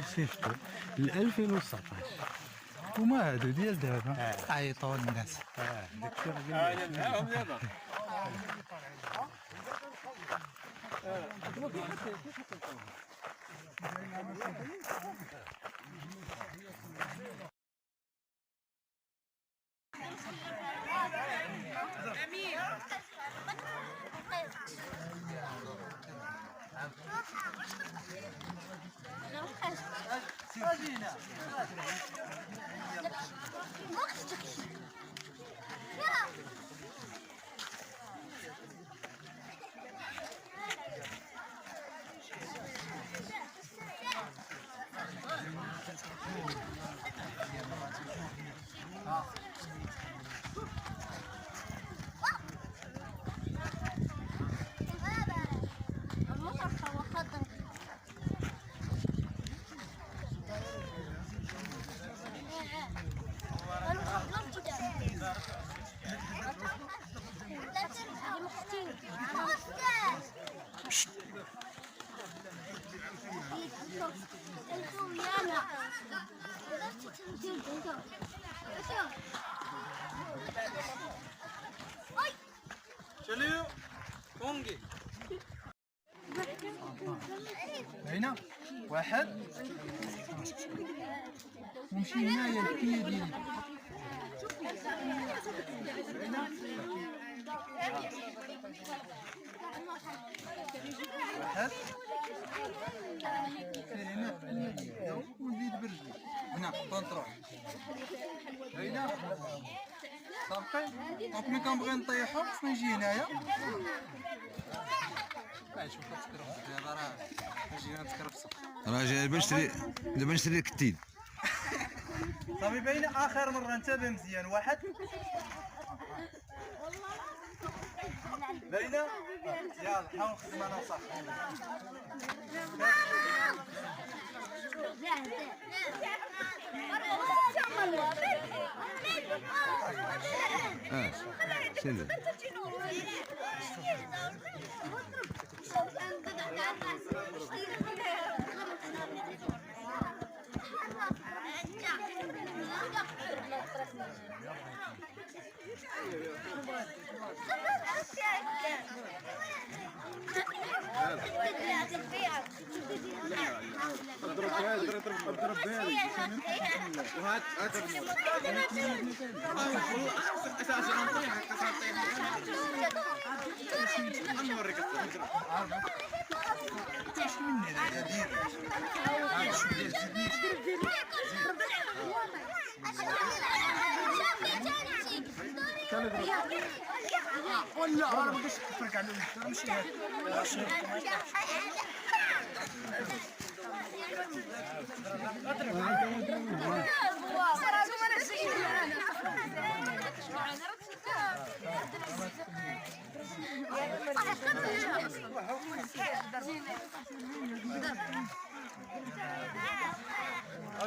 يصيفطوا ل 2019 هما هادو ديال دابا عيطوا الناس. داكشي راه معاهم دابا. شاليو كونغي هنا واحد نمشي هنايا الكية ديالي واحد هنا ونزيد برجلي هنا كونترول هنا صافي دونك ملي كنبغي نطيحو خصني نجي هنايا شوف كتكرفص دابا راه جينا نتكرفصو راه جاي دابا نشري لك التين صافي باينه اخر مره انتبه مزيان واحد باينه يلا حاول نخدم انا وصح سيدي اضرب هذا اضرب هذا وهات اساسا غنطيح غنوريك اش مني هذا دير شو دير ولا راه ما بديش تفرق على ماشي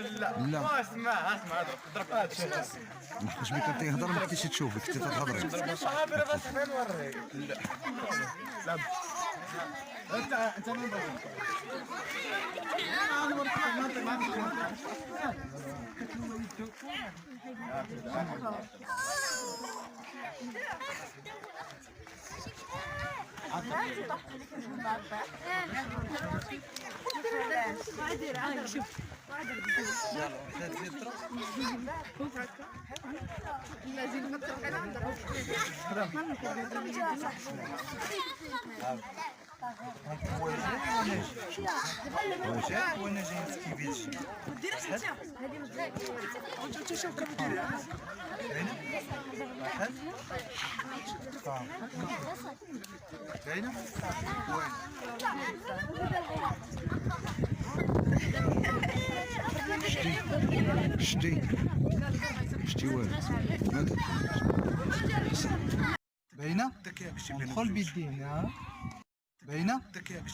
لا اسمع اضرب هذا واش بك تهضر ما كنتيش تشوفك كنتي تهضر صافي بس فين نوريك لا انت من بغيت وانا جاي نسكي بيجي ديرها انت هذه شوف كيف ديرها واحد باينه وين شتي والو باينه ندخل بيدي هنا باينه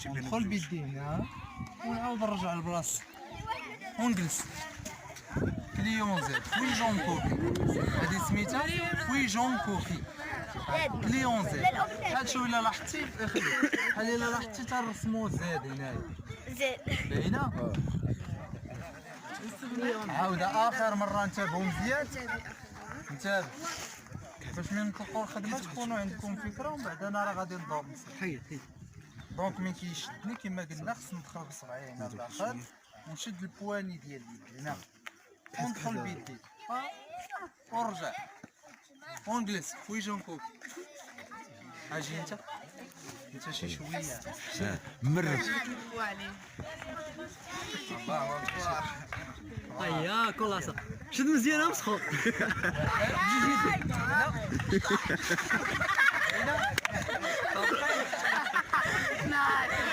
ندخل بيدي هنا ونعاود نرجع لبلاصتي ونجلس كليون زاد فويجون كوفي هذه سميتها فويجون كوفي كليون زاد بحال شويه الا لاحظتي بحال الا لاحظتي ترسمو زاد هنايا زين باينه عاود اخر مره نتابعوا مزيان نتابع باش من نطلقوا الخدمه تكونوا عندكم فكره ومن بعد انا راه غادي نضرب دونك ملي كيشدني كما قلنا خصني ندخل بصبعي هنا لداخل ونشد البواني ديال يدي هنا وندخل بيدي ونرجع ونجلس ويجي نكوب اجي انت شي شويه مرة الله اكبر ايا كولاصه شد مزيان مسخو هنا